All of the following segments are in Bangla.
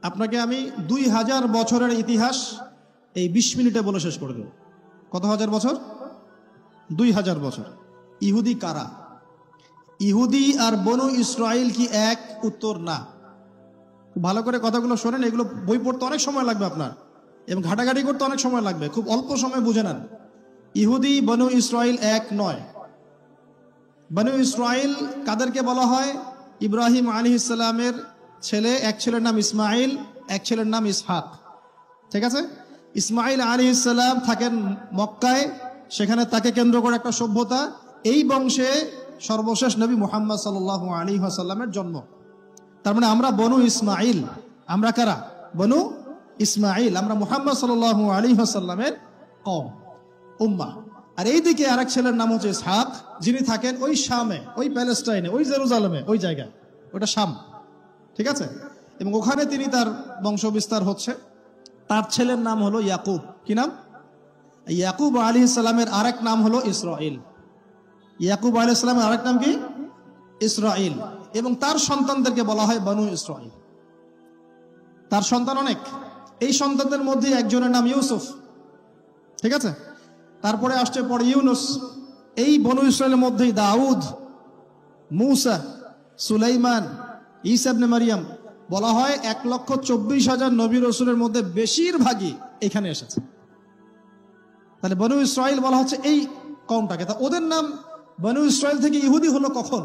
আপনাকে আমি 2000 বছরের ইতিহাস এই 20 মিনিটে বলে শেষ করে দেব। কত হাজার বছর? 2000 বছর। ইহুদি কারা? ইহুদি আর বনু ইসরাইল কি এক? উত্তর না। ভালো করে কথাগুলো শোনেন, এগুলো বই পড়তে অনেক সময় লাগবে আপনার, এবং ঘাটাঘাটি করতে অনেক সময় লাগবে, খুব অল্প সময় বুঝে নেন। ইহুদি বনু ইসরাইল এক নয়। বনু ইসরাইল কাদেরকে বলা হয়? ইব্রাহিম আলাইহিস সালামের ছেলে, এক ছেলের নাম ইসমাইল, এক ছেলের নাম ইসহাক। ঠিক আছে? ইসমাইল আলাইহিস সালাম থাকেন মক্কায়, সেখানে তাকে কেন্দ্র করে একটা সভ্যতা। এই বংশে সর্বশেষ নবী মুহাম্মদ সাল্লাল্লাহু আলাইহি ওয়াসাল্লামের জন্ম। তার মানে আমরা বনু ইসমাইল। আমরা কারা? বনু ইসমাইল। আমরা মুহাম্মদ সাল্লাল্লাহু আলাইহি ওয়াসাল্লামের কওম, উম্মাহ। আর এইদিকে আরেক ছেলের নাম হচ্ছে ইসহাক, যিনি থাকেন ওই শামে, ওই প্যালেস্টাইনে, ওই জেরুজালেমে, ওই জায়গায়, ওটা শাম। ঠিক আছে? এবং ওখানে তিনি তার বংশ বিস্তার হচ্ছে। তার ছেলের নাম হলো ইয়াকুব। কি নাম? ইয়াকুব আলাইহিস সালামের আরেক নাম হলো ইসরাইল। ইয়াকুব আলাইহিস সালামের আরেক নাম কি? ইসরাইল। এবং তার সন্তানদেরকে বলা হয় বনু ইসরাইল। তার সন্তান অনেক। এই সন্তানদের মধ্যে একজনের নাম ইউসুফ। ঠিক আছে? তারপরে আসছে পরে ইউনুস। এই বনু ইসরাইলের মধ্যেই দাউদ, মূসা, সুলাইমান, ঈসা ইবনে মারিয়াম। বলা হয় 1,24,000 নবী রাসূলের মধ্যে বেশিরভাগই এখানে এসেছে। তাহলে বনু ইসরাইল বলা হচ্ছে এই কওমটাকে। তা ওদের নাম বনু ইসরাইল থেকে ইহুদি হলো কখন?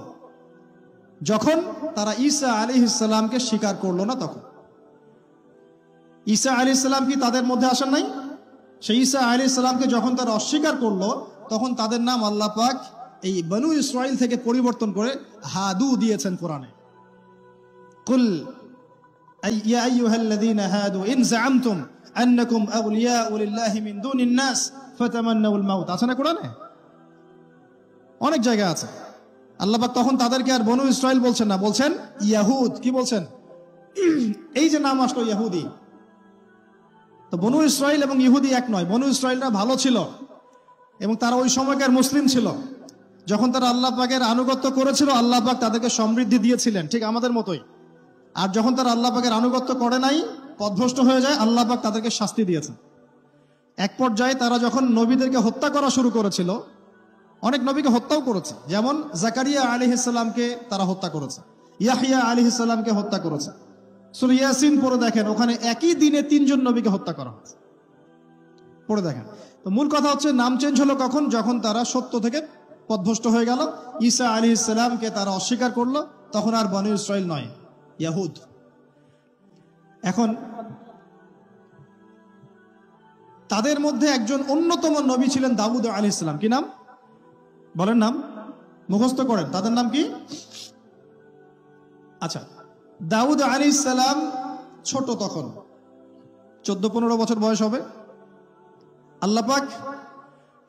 যখন তারা ঈসা আলাইহিস সালামকে স্বীকার করলো না তখন। ঈসা আলাইহিস সালাম কি তাদের মধ্যে আসেন নাই? সেই ঈসা আলাইহিস সালামকে যখন তারা অস্বীকার করলো, তখন তাদের নাম আল্লাহ পাক এই বনু ইসরাইল থেকে পরিবর্তন করে হাদু দিয়েছেন কোরআনে। কুল ইয়া আইয়ুহাল্লাযীনা হাদু ইন যাআমতুম আন্নাকুম আউলিয়াউ লিল্লাহি মিন দুনিন নাস ফাতামান্নাউল মাউত। আছে না কোরআনে? অনেক জায়গা আছে। আল্লাহ পাক তখন তাদেরকে আর বনু ইসরাইল বলছেন না, বলছেন ইয়াহুদ। কি বলছেন? এই যে নাম আসলো ইহুদি। তো বনু ইসরাইল এবং ইহুদি এক নয়। বনু ইসরাইলরা ভালো ছিল এবং তারা ওই সময়কার মুসলিম ছিল। যখন তারা আল্লাহ পাকের আনুগত্য করেছিল, আল্লাহ পাক তাদেরকে সমৃদ্ধি দিয়েছিলেন, ঠিক আমাদের মতোই। আর যখন তারা আল্লাহ পাকের আনুগত্য করে নাই, পথভ্রষ্ট হয়ে যায়, আল্লাহ পাক তাদেরকে শাস্তি দিয়েছেন। এক পর্যায়ে তারা যখন নবীদেরকে হত্যা করা শুরু করেছিল, অনেক নবীকে হত্যাও করেছে। যেমন জাকারিয়া আলাইহিস সালামকে তারা হত্যা করেছে, ইয়াহইয়া আলাইহিস সালামকে হত্যা করেছে। সূরা ইয়াসিন পড়ে দেখেন, ওখানে একই দিনে 3 জন নবীকে হত্যা করা হয়েছে। পড়ে দেখেন। তো মূল কথা হচ্ছে নাম চেঞ্জ হলো কখন? যখন তারা সত্য থেকে পথভ্রষ্ট হয়ে গেল, ঈসা আলাইহিস সালামকে তারা অস্বীকার করলো, তখন আর বনু ইসরাইল নয়, ইয়াহুদ। এখন তাদের মধ্যে একজন অন্যতম নবী ছিলেন দাউদ আলাইহিস সালাম। কি নাম? বলেন নাম, মুখস্থ করেন। তাদের নাম কি? আচ্ছা, দাউদ আলাইহিস সালাম ছোট, তখন 14-15 বছর বয়স হবে। আল্লাহ পাক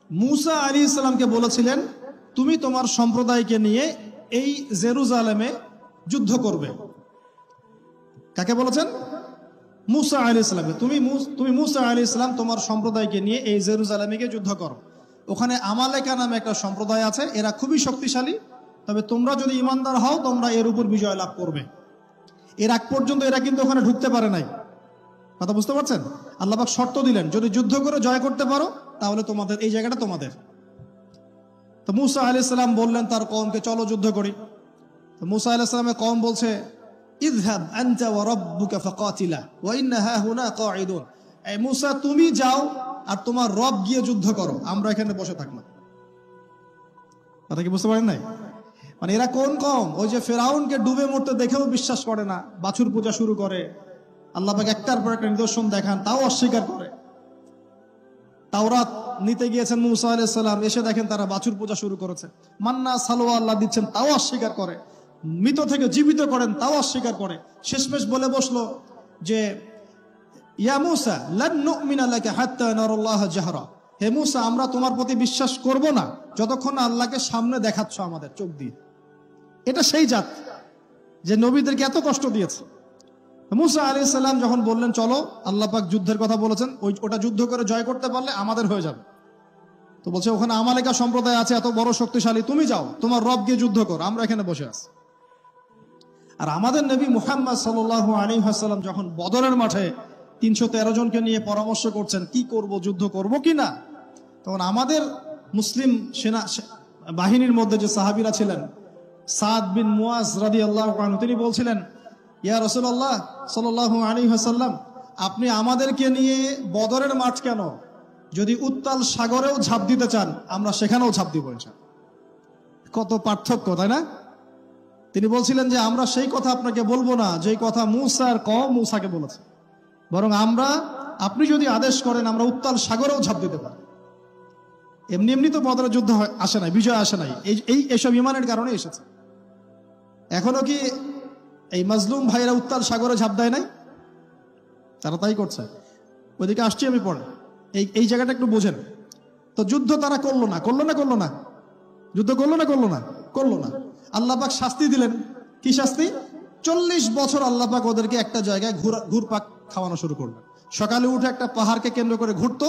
মূসা আলাইহিস সালামকে বলেছিলেন, তুমি তোমার সম্প্রদায়কে নিয়ে এই জেরুজালেমে যুদ্ধ করবে। কাকে বলেছেন? মূসা আলাইহিস সালামকে। তুমি মূসা আলাইহিস সালাম তোমার সম্প্রদায়কে নিয়ে এই জেরুজালেমে গিয়ে যুদ্ধ করো। ওখানে আমালেকা নামে একটা সম্প্রদায় আছে, এরা খুবই শক্তিশালী। তবে তোমরা যদি ইমানদার হও, তোমরা এর উপর বিজয় লাভ করবে। এর আগ পর্যন্ত এরা কিন্তু ওখানে ঢুকতে পারে নাই। কথা বুঝতে পারছেন? আল্লাহ পাক শর্ত দিলেন, যদি যুদ্ধ করে জয় করতে পারো, তাহলে তোমাদের এই জায়গাটা তোমাদের। তো মূসা আলাইহিস সালাম বললেন তার কওমকে, চলো যুদ্ধ করি। তো মূসা আলাইহিস সালামের কওম বলছে, ইযহাব আনতা ওয়া রাব্বুকা ফাকাতিলা ওয়া ইন্না হাহুনা কাঈদুন। এই মূসা, তুমি যাও আর তোমার রব গিয়ে যুদ্ধ করো, আমরা এখানে বসে থাকলাম। কথা কি বুঝতে পারেন নাই? মানে এরা কোন কওম? ওই যে ফেরাউনকে ডুবে মরতে দেখেও বিশ্বাস করে না, বাছুর পূজা শুরু করে। আল্লাহ পাক একটার পর একটা নিদর্শন দেখান, তাও অস্বীকার করে। তাওরাত নিতে গিয়েছেন মূসা আলাইহিস সালাম, এসে দেখেন তারা বাছুর পূজা শুরু করেছে। মান্না সালোয়া আল্লাহ দিচ্ছেন, তাও অস্বীকার করে। মৃত থেকে জীবিত করেন, তাও অস্বীকার করে। শেষমেশ বলে বসলো যে, ইয়া মূসা লান নুমিনা লাকা হাত্তা নারাল্লাহ জাহরা। হে মূসা, আমরা তোমার প্রতি বিশ্বাস করব না যতক্ষণ না আল্লাহকে সামনে দেখাচ্ছ আমাদের চোখ দিয়ে। এটা সেই জাত যে নবীদেরকে এত কষ্ট দিয়েছে। মূসা আলাইহিস সালাম যখন বললেন চলো, আল্লাহ পাক যুদ্ধের কথা বলেছেন, ওটা যুদ্ধ করে জয় করতে পারলে আমাদের হয়ে যাবে। তো বলছে ওখানে আমালেকা সম্প্রদায় আছে এত বড় শক্তিশালী, তুমি যাও, তোমার রব গিয়ে যুদ্ধ করো, আমরা এখানে বসে আছি। আর আমাদের নবী মুহাম্মদ সাল্লাল্লাহু আলাইহি ওয়াসাল্লাম যখন বদরের মাঠে 313 জনকে নিয়ে পরামর্শ করছেন কি করব, যুদ্ধ করব কি না, তখন আমাদের মুসলিম সেনা বাহিনীর মধ্যে যে সাহাবীরা ছিলেন, সাদ বিন মুয়াজ রাদিয়াল্লাহু আনহু, তিনি বলছিলেন, ইয়া রাসূলুল্লাহ সাল্লাল্লাহু আলাইহি ওয়াসাল্লাম, আপনি আমাদেরকে নিয়ে বদরের মাঠ কেন, যদি উত্তাল সাগরেও ঝাঁপ দিতে চান আমরা সেখানেও ঝাঁপ দিব ইনশাআল্লাহ। কত পার্থক্য, তাই না? তিনি বলছিলেন যে আমরা সেই কথা আপনাকে বলবো না যেই কথা মুসার কওম মুসাকে বলেছে, বরং আপনি যদি আদেশ করেন আমরা উত্তাল সাগরেও ঝাঁপ দিতে পারি। এমনি এমনি তো বদরের যুদ্ধ আসে নাই, বিজয় আসে নাই, এইসব ইমানের কারণে এসেছে। এখনো কি এই মাজলুম ভাইরা উত্তাল সাগরে ঝাঁপ দেয় নাই? তারা তাই করছে। ওইদিকে আসছি আমি পরে, এই জায়গাটা একটু বোঝেন। তো যুদ্ধ তারা করলো না, যুদ্ধ করলো না। আল্লাহ পাক শাস্তি দিলেন। কি শাস্তি? 40 বছর আল্লাহ পাক ওদেরকে একটা জায়গায় ঘুরপাক খাওয়ানো শুরু করলেন। সকালে উঠে একটা পাহাড়কে কেন্দ্র করে ঘুরতো,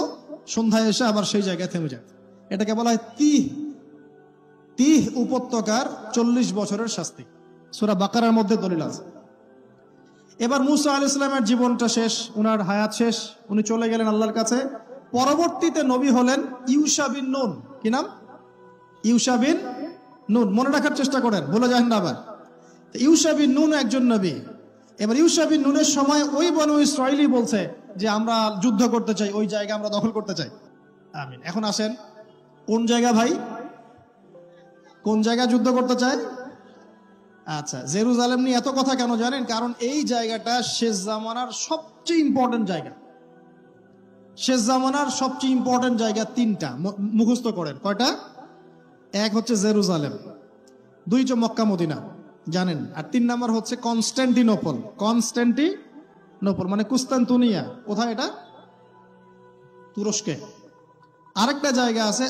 সন্ধ্যায় এসে আবার সেই জায়গায় থেমে যায়। এটাকে বলা হয় তিহ উপত্যকার 40 বছরের শাস্তি। সূরা বাকারার মধ্যে দলিল আছে। এবার মুসা আলাইহিস সালামের জীবনটা শেষ, উনার হায়াত শেষ, উনি চলে গেলেন আল্লাহর কাছে। পরবর্তীতে নবী হলেন ইউশা বিন নুন। কি নাম? ইউশা বিন নুন। মনে রাখার চেষ্টা করেন, বলে যান না আবার। ইউশা বিন নুন একজন নবী। এবার ইউশা বিন নুনের সময় ওই বনু ইসরাঈলী বলছে যে আমরা যুদ্ধ করতে চাই, ওই জায়গা আমরা দখল করতে চাই। আমিন। এখন আসেন, কোন জায়গা ভাই? কোন জায়গা যুদ্ধ করতে চায়? আচ্ছা, জেরুজালেম নিয়ে এত কথা কেন জানেন? কারণ এই জায়গাটা শেষ জামানার সবচেয়ে ইম্পর্টেন্ট জায়গা। শেষ জামানার সবচেয়ে ইম্পর্টেন্ট জায়গা 3টা, মুখস্থ করেন। কয়টা? এক হচ্ছে জেরুজালেম, 2 হচ্ছে মক্কা মদিনা, জানেন, আর 3 নাম্বার হচ্ছে কনস্ট্যান্টিনোপল। কনস্ট্যান্টিনোপল মানে কুস্তান্তুনিয়া। কোথায় এটা? তুরস্কে। আরেকটা জায়গা আছে,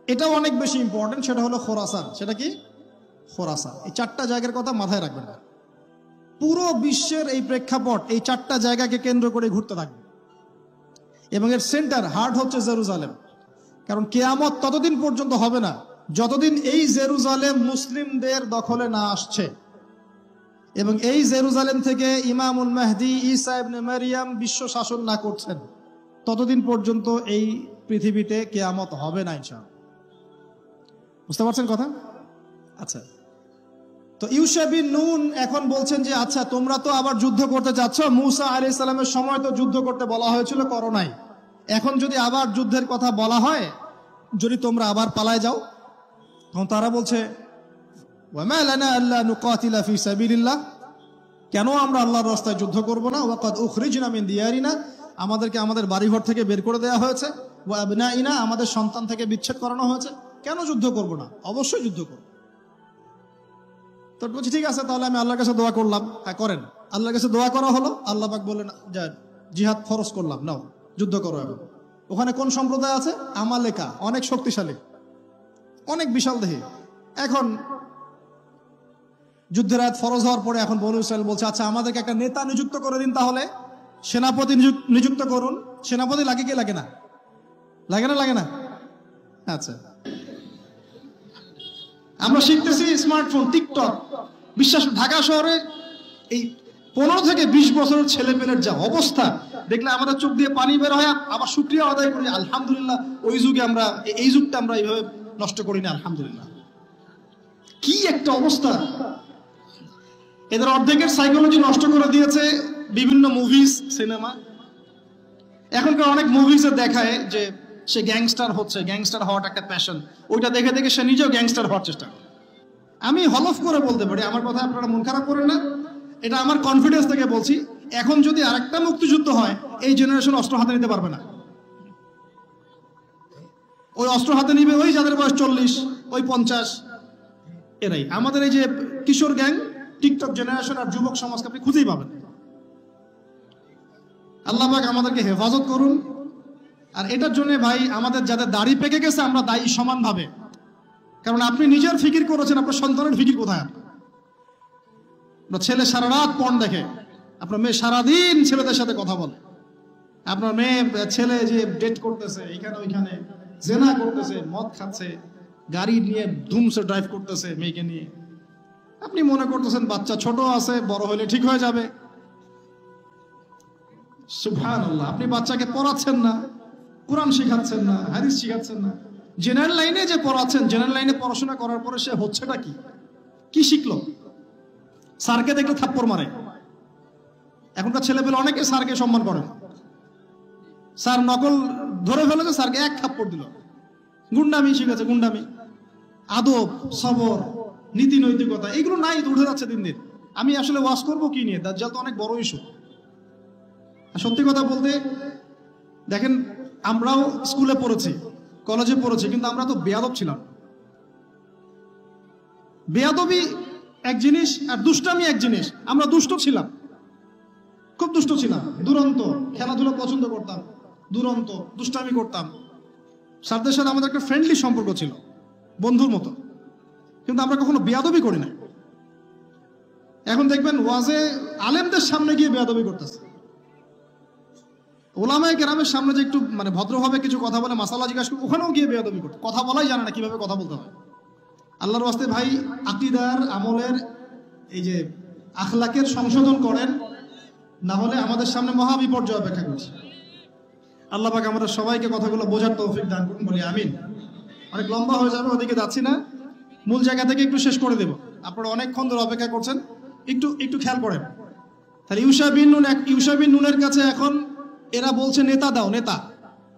এটাও অনেক বেশি ইম্পর্টেন্ট, সেটা হলো খোরাসান। সেটা কি? খোরাসান। এই 4টা জায়গার কথা মাথায় রাখবেন। পুরো বিশ্বের এই প্রেক্ষাপট এই 4টা জায়গাকে কেন্দ্র করে ঘুরতে থাকবে, এবং এর সেন্টার হার্ট হচ্ছে জেরুজালেম। কারণ কিয়ামত ততদিন পর্যন্ত হবে না যতদিন এই জেরুজালেম মুসলিমদের দখলে না আসছে, এবং এই জেরুজালেম থেকে ইমামুল মাহদি ঈসা ইবনে মারইয়াম বিশ্ব শাসন না করছেন, ততদিন পর্যন্ত এই পৃথিবীতে কিয়ামত হবে না ইনশাআল্লাহ। বুঝতে পারছেন কথা? আচ্ছা, তো ইউশা বিন নুন এখন বলছেন যে আচ্ছা তোমরা তো আবার যুদ্ধ করতে যাচ্ছ, মুসা আলাইহিস সালামের সময় তো যুদ্ধ করতে বলা হয়েছিল, করো নাই। এখন যদি আবার যুদ্ধের কথা বলা হয়, যদি তোমরা আবার পালায় যাও, তখন তারা বলছে ওয়ামা লানা আল্লা নুকাতিলা ফি সাবিলিল্লাহ, কেন আমরা আল্লাহর রাস্তায় যুদ্ধ করব না? ওয়াকাদ উখরিজনা মিন দিয়ারিনা, আমাদেরকে আমাদের বাড়িঘর থেকে বের করে দেওয়া হয়েছে, ওয়া আবনাইনা, আমাদের সন্তান থেকে বিচ্ছেদ করানো হয়েছে, কেন যুদ্ধ করব না? অবশ্যই যুদ্ধ করব। তো বলছি ঠিক আছে, তাহলে আমি আল্লাহর কাছে দোয়া করলাম। হ্যাঁ করেন। আল্লাহর কাছে দোয়া করা হলো, আল্লাহ পাক বললেন যা জিহাদ ফরজ করলাম, নাও যুদ্ধ করো। এখন ওখানে কোন সম্প্রদায় আছে? আমালেকা, অনেক শক্তিশালী, অনেক বিশাল দেহী। এখন যুদ্ধের আয়াত ফরজ হওয়ার পরে এখন বনু ইসরাইল বলছে আচ্ছা আমাদেরকে একটা নেতা নিযুক্ত করে দিন, তাহলে সেনাপতি নিযুক্ত করুন। সেনাপতি লাগে কি লাগে না? লাগে না? আচ্ছা, আমরা শিখতেছি স্মার্টফোন, টিকটক, বিশ্বাস। ঢাকা শহরে এই 15 থেকে 20 বছরের ছেলে পেলের যা অবস্থা দেখলে আমাদের চোখ দিয়ে পানি বের হয়। আবার শুকরিয়া আদায় করি, আলহামদুলিল্লাহ ওই যুগে আমরা, এই যুগটা আমরা এইভাবে নষ্ট করি না, আলহামদুলিল্লাহ। কি একটা অবস্থা! এদের অর্ধেকের সাইকোলজি নষ্ট করে দিয়েছে বিভিন্ন মুভিজ, সিনেমা। এখনকার অনেক মুভিজে দেখায় যে সে গ্যাংস্টার হচ্ছে, গ্যাংস্টার হওয়াটা একটা প্যাশন। ওইটা দেখে দেখে সে নিজেও গ্যাংস্টার হওয়ার চেষ্টা করে। আমি হলফ করে বলতে পারি, আমার কথা আপনারা মন খারাপ করেন না, এটা আমার কনফিডেন্স থেকে বলছি, এখন যদি আরেকটা মুক্তিযুদ্ধ হয়, এই জেনারেশন অস্ত্র হাতে নিতে পারবে না। ওই অস্ত্র হাতে নিবে ওই যাদের বয়স 40, ওই 50, এরাই। আমাদের এই যে কিশোর গ্যাং, টিকটক জেনারেশন আর যুবক সমাজকে আপনি খুঁজেই পাবেন। আল্লাহ পাক আমাদেরকে হেফাজত করুন। আর এটার জন্য ভাই আমাদের যাদের দাড়ি পেকে গেছে আমরা দায়ী সমানভাবে। কারণ আপনি নিজের ফিকির করেছেন, আপনার সন্তানের ফিকির কোথায়? আপনার ছেলে সারা রাত পর্ন দেখে, আপনার মেয়ে সারাদিন ছেলেদের সাথে কথা বলে, আপনার ছেলে যে ডেট করতেছে এখানে ওইখানে, জেনা করতেছে, মদ খাচ্ছে, গাড়ি নিয়ে ধুমসে ড্রাইভ করতেছে মেয়েকে নিয়ে, আপনি মনে করতেছেন বাচ্চা ছোট আছে, বড় হলে ঠিক হয়ে যাবে। সুবহানাল্লাহ, আপনি বাচ্চাকে পড়াচ্ছেন না, কোরআন শেখাচ্ছেন না, হাদিস শেখাচ্ছেন না। জেনারেল লাইনে যে পড়াচ্ছেন, জেনারেল লাইনে পড়াশোনা করার পরে সে হচ্ছেটা কি, কি শিখলো? স্যারকে দেখলে থাপ্পড় মারে। এখনকার ছেলেপেলে অনেকে স্যারকে সম্মান করে না। স্যার নকল ধরে ফেলেছে, স্যারকে এক থাপ্পড় দিল। গুন্ডামি শিখেছে, গুন্ডামি। আদব, সবর, নীতি নৈতিকতা এগুলো নাই, তো উঠে যাচ্ছে দিন দিন। আমি আসলে ওয়াজ করবো কি নিয়ে? দাজ্জাল তো অনেক বড় ইস্যু। সত্যি কথা বলতে দেখেন, আমরাও স্কুলে পড়েছি, কলেজে পড়েছি, কিন্তু আমরা তো বেয়াদব ছিলাম। বেয়াদবি এক জিনিস আর দুষ্টামি এক জিনিস। আমরা দুষ্ট ছিলাম, খুব দুষ্ট ছিলাম, দুরন্ত। খেলাধুলা পছন্দ করতাম, দুরন্ত, দুষ্টামি করতাম। স্যারদের সাথে আমাদের একটা ফ্রেন্ডলি সম্পর্ক ছিল, বন্ধুর মতো। কিন্তু আমরা কখনো বেয়াদবি করি না। এখন দেখবেন ওয়াজে আলেমদের সামনে গিয়ে বেয়াদবি করতেছে। ওলামায়ে কেরামের সামনে যে একটু মানে ভদ্রভাবে কিছু কথা বলে, মাসালা জিজ্ঞাসা করে, ওখানেও গিয়ে বেয়াদবি করতে, কথা বলাই জানে না কিভাবে কথা বলতে হয়। আল্লাহর ওয়াস্তে ভাই, আকীদার, আমলের, এই যে আখলাকের সংশোধন করেন, না হলে আমাদের সামনে মহা বিপর্যয় অপেক্ষা করছে। আল্লাহ পাক আমাদের সবাইকে কথাগুলো বোঝার তৌফিক দান করুন, বলি আমিন। অনেক লম্বা হয়ে যাবে, ওদিকে যাচ্ছি না, মূল জায়গা থেকে একটু শেষ করে দেব। আপনারা অনেকক্ষণ ধরে অপেক্ষা করছেন, একটু খেয়াল করেন। তাহলে ইউশা বিন নুনের কাছে এখন এরা বলছে নেতা দাও, নেতা।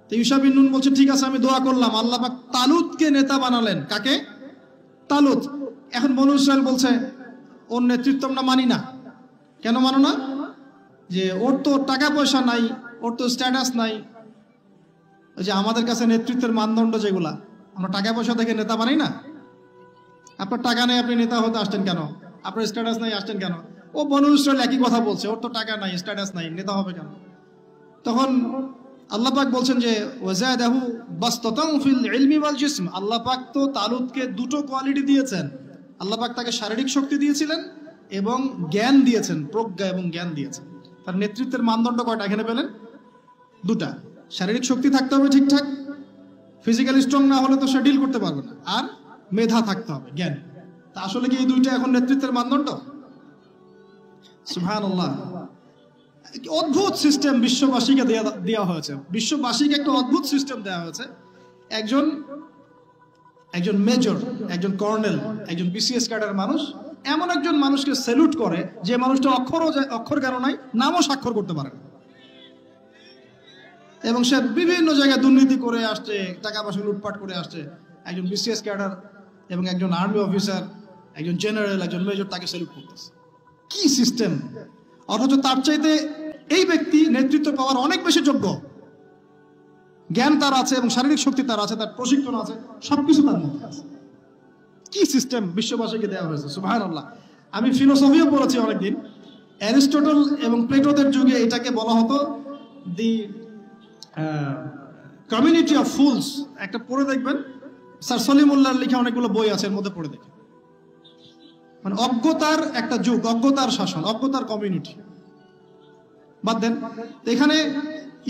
তো ইউশা বিন নুন বলছে ঠিক আছে, আমি দোয়া করলাম। আল্লাহ পাক তালুতকে নেতা বানালেন। কাকে? তালুত। এখন বনু ইসরাইল বলছে ওর নেতৃত্ব আমরা মানি না। কেন মানো না? যে ওর তো টাকা পয়সা নাই, ওর তো স্ট্যাটাস নাই। ওই যে আমাদের কাছে নেতৃত্বের মানদণ্ড যেগুলা, আমরা টাকা পয়সা দেখে নেতা বানাই না। আপনার টাকা নেই, আপনি নেতা হতে আসছেন কেন? আপনার স্ট্যাটাস নাই, আসছেন কেন? ও বনু ইসরাইল একই কথা বলছে, ওর তো টাকা নাই, স্ট্যাটাস নাই, নেতা হবে কেন? তখন আল্লাহ পাক বলছেন যে ওয়াজাদাহু বাসতাতান ফিল ইলমি ওয়াল জিসম। আল্লাহ পাক তো তালুতকে দুটো কোয়ালিটি দিয়েছেন। আল্লাহ পাক তাকে শারীরিক শক্তি দিয়েছিলেন এবং জ্ঞান দিয়েছেন, প্রজ্ঞা এবং জ্ঞান দিয়েছেন। তার নেতৃত্বের মানদণ্ড কয়টা এখানে পেলেন? দুটা। শারীরিক শক্তি থাকতে হবে ঠিকঠাক, ফিজিক্যালি স্ট্রং না হলে তো সে ডিল করতে পারবে না। আর মেধা থাকতে হবে, জ্ঞান। তা আসলে কি এই দুইটা এখন নেতৃত্বের মানদণ্ড? সুবহানাল্লাহ। অদ্ভুত সিস্টেম বিশ্ববাসীকে দেওয়া হয়েছে। বিশ্ববাসীকে একটা অদ্ভুত সিস্টেম দেওয়া হয়েছে। একজন মেজর, একজন কর্নেল, একজন বিসিএস ক্যাডার মানুষ এমন একজন মানুষকে স্যালুট করে যে মানুষটা অক্ষর জ্ঞান নাই, নামও স্বাক্ষর করতে পারে না, এবং সে বিভিন্ন জায়গায় দুর্নীতি করে আসছে, টাকা পয়সা লুটপাট করে আসছে। একজন বিসিএস ক্যাডার এবং একজন আর্মি অফিসার, একজন জেনারেল, একজন মেজর তাকে স্যালুট করতেছে। কি সিস্টেম! অথচ তার চাইতে এই ব্যক্তি নেতৃত্ব পাওয়ার অনেক বেশি যোগ্য। জ্ঞান তার আছে এবং শারীরিক শক্তি তার আছে, তার প্রশিক্ষণ আছে, সবকিছু তার মধ্যে আছে। কি সিস্টেম বিশ্ববাসীকে দেওয়া হয়েছে! সুবহানাল্লাহ। আমি ফিলোসফিও পড়েছি অনেকদিন। অ্যারিস্টটল এবং প্লেটোদের যুগে এটাকে বলা হতো দি কমিউনিটি অফ ফুলস। একটা পড়ে দেখবেন, স্যার সলিমুল্লাহর লেখা অনেকগুলো বই আছে, এর মধ্যে পড়ে দেখেন। মানে অজ্ঞতার একটা যুগ, অজ্ঞতার শাসন, অজ্ঞতার কমিউনিটি। বাদ দেন, এখানে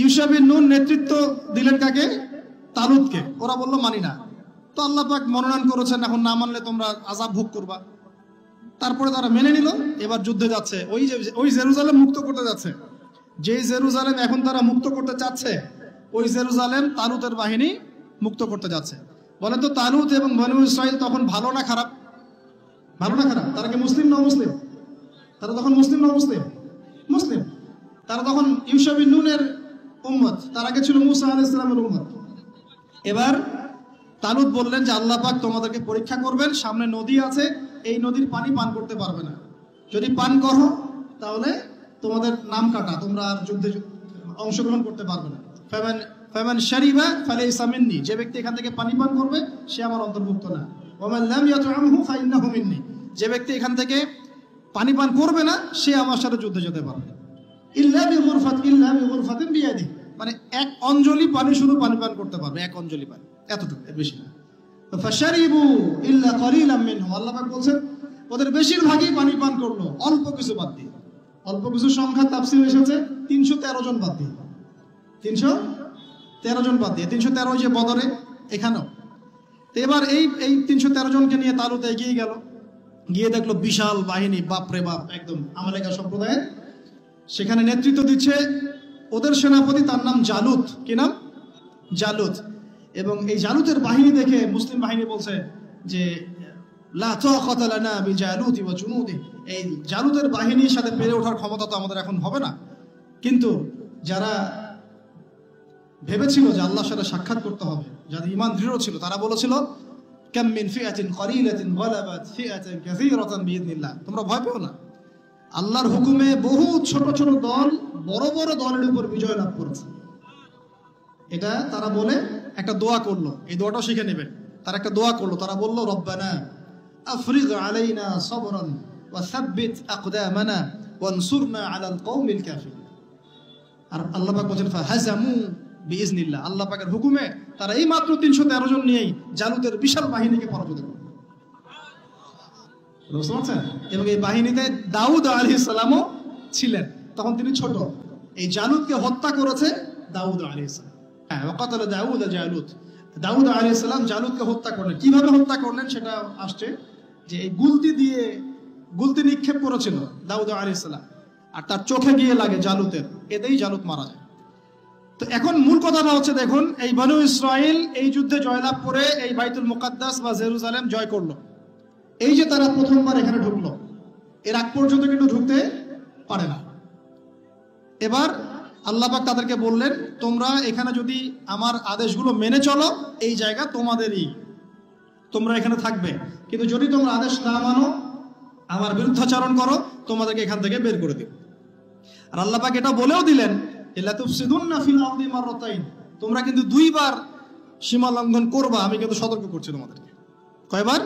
ইউশা বিন নুন নেতৃত্ব দিলেন কাকে? তালুতকে। ওরা বললো মানি না। তো আল্লাহ পাক মনোনয়ন করেছেন, এখন না মানলে তোমরা আযাব ভোগ করবা। তারপরে তারা মেনে নিল, এবার যুদ্ধে যাচ্ছে। ওই জেরুজালেম মুক্ত করতে যাচ্ছে। যেই জেরুজালেম এখন তারা মুক্ত করতে চাচ্ছে, ওই জেরুজালেম তালুতের বাহিনী মুক্ত করতে যাচ্ছে। বলেন তো, তালুত এবং বনু ইসরাইল তখন ভালো না খারাপ? ভালো না খারাপ? তারা কি মুসলিম না মুসলিম? তারা তখন মুসলিম না মুসলিম? মুসলিম। তারা তখন ইউশা বিন নুনের উম্মত, তার আগে ছিল মুসা আলাইহিস সালামের উম্মত। এবার তালুত বললেন যে আল্লাহ পাক তোমাদেরকে পরীক্ষা করবেন, সামনে নদী আছে, এই নদীর পানি পান করতে পারবে না। যদি পান করো তাহলে তোমাদের নাম কাটা, তোমরা আর যুদ্ধে অংশগ্রহণ করতে পারবে না। ফামান শারিবা ফালাইসা মিন্নি। যে ব্যক্তি এখান থেকে পানি পান করবে সে আমার অন্তর্ভুক্ত না। ওয়ামান লাম ইয়াতআমহু ফাইন্নাহু মিন্নি। যে ব্যক্তি এখান থেকে পানি পান করবে না সে আমার সাথে যুদ্ধে যেতে পারবে। ইল্লা বিগুরফাতিন বিয়াদি। মানে এক অঞ্জলি পানি শুধু পানি পান করতে পারবে, এক অঞ্জলি পানি, এতটুকু, এর বেশি না। ফাশারিবু ইল্লা কলিলাম মিনহুম। আল্লাহ পাক বলেন ওদের বেশিরভাগই পানি পান করলো, অল্প কিছু বাদ দিয়ে। অল্প কিছু সংখ্যা তাফসীরে এসেছে 313 জন বাদ দিয়ে। 313 জন বাদ দিয়ে। 313 যে বদরে, এখানেও। এবার এই 313 জনকে নিয়ে তালুত এগিয়ে গেল। গিয়ে দেখলো বিশাল বাহিনী, বাপরে বাপ, একদম আমালেকা সম্প্রদায়ের। সেখানে নেতৃত্ব দিচ্ছে ওদের সেনাপতি, তার নাম জালুত। কি নাম? জালুত। এবং এই জালুতের বাহিনী দেখে মুসলিম বাহিনী বলছে যে লা তাকাতা লানা বিজালুতি ওয়া জুনুদি, এই জালুতের বাহিনীর সাথে পেরে ওঠার ক্ষমতা তো আমাদের এখন হবে না। কিন্তু যারা ভেবেছিল যে আল্লাহর সাথে সাক্ষাৎ করতে হবে, যাদের ঈমান দৃঢ় ছিল, তারা বলেছিল কাম মিন ফিআতিন কলিলাতিন গালাবাত ফিআতান কাসীরাতান বিইذنিল্লাহ, তোমরা ভয় পেও না, আল্লাহর হুকুমে বহু ছোট ছোট দল বড় বড় দলের উপর বিজয় লাভ করেছে। এটা তারা বলে একটা দোয়া করলো, এই দোয়াটাও শিখে নেবেন। তারা একটা দোয়া করলো, তারা বলল রব্বানা আফরিগ আলাইনা সাবরান ওয়া সাব্বিত আকদামানা ওয়ানসুরনা আলাল কওমিল কাফিরিন। আর আল্লাহ পাক বলেন ফাহাজামু বিইذনিল্লাহ, আল্লাহ পাকের হুকুমে তারা এই মাত্র 313 জন নিয়েই জালুতের বিশাল বাহিনীকে পরাজিত করল। বুঝতে পারছেন? এবং এই বাহিনীতে দাউদ আলাইহিস সালামও ছিলেন, তখন তিনি ছোট। এই জালুতকে হত্যা করেছে দাউদ আলাইহিস সালাম। হ্যাঁ, ওয়াকাতালা দাউদ জালুত, দাউদ আলাইহিস সালাম জালুতকে হত্যা করলেন। কিভাবে হত্যা করলেন সেটা আসছে যে এই গুলতি নিক্ষেপ করেছিল দাউদ আলাইহিস সালাম, আর তার চোখে গিয়ে লাগে জালুতের, এতেই জালুত মারা যায়। তো এখন মূল কথাটা হচ্ছে, দেখুন এই বনু ইসরাইল এই যুদ্ধে জয়লাভ করে এই বাইতুল মুকাদ্দাস বা জেরুজালেম জয় করলো। এই যে তারা প্রথমবার এখানে ঢুকলো, এর আগ পর্যন্ত কিন্তু ঢুকতে পারে না। এবার আল্লাহ পাক তাদেরকে বললেন, তোমরা এখানে যদি আমার আদেশগুলো মেনে চলো, এই জায়গা তোমাদেরই, তোমরা এখানে থাকবে। কিন্তু যদি তোমরা আদেশ না মানো, আমার বিরুদ্ধাচরণ করো, তোমাদেরকে এখান থেকে বের করে দিব। আর আল্লাহ পাক এটা বলেও দিলেন, লা তুফসিদুন্না ফিল আরদি মাররাতাইন, তোমরা কিন্তু 2 বার সীমা লঙ্ঘন করবা, আমি কিন্তু সতর্ক করছি তোমাদেরকে। কয়বার?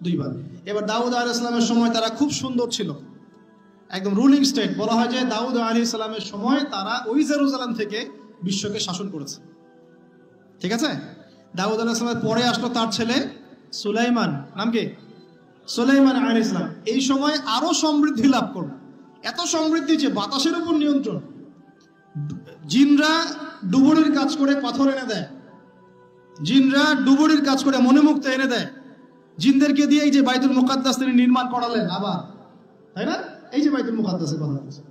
2 বার। এবার দাউদ আলাইহিস সালামের সময় তারা খুব সুন্দর ছিল, একদম রুলিং স্টেট। বলা হয় যে দাউদ আলাইহিস সালামের সময় তারা ওই জেরুজালেম থেকে বিশ্বকে শাসন করেছে। ঠিক আছে? দাউদ আলাইহিস সালামের পরে আসলো তার ছেলে সুলাইমান, নাম কি? সুলাইমান আলাইহিস সালাম। এই সময় আরো সমৃদ্ধি লাভ করলো, এত সমৃদ্ধি যে বাতাসের উপর নিয়ন্ত্রণ। জিনরা ডুবুরির কাজ করে পাথর এনে দেয়, জিনরা ডুবুরির কাজ করে মণিমুক্তা এনে দেয়। জিনদেরকে দিয়ে এই যে বাইতুল মুকাদ্দাস তিনি নির্মাণ করালেন আবার, তাই না? এই যে বাইতুল মুকাদ্দাসের কথা বলছে,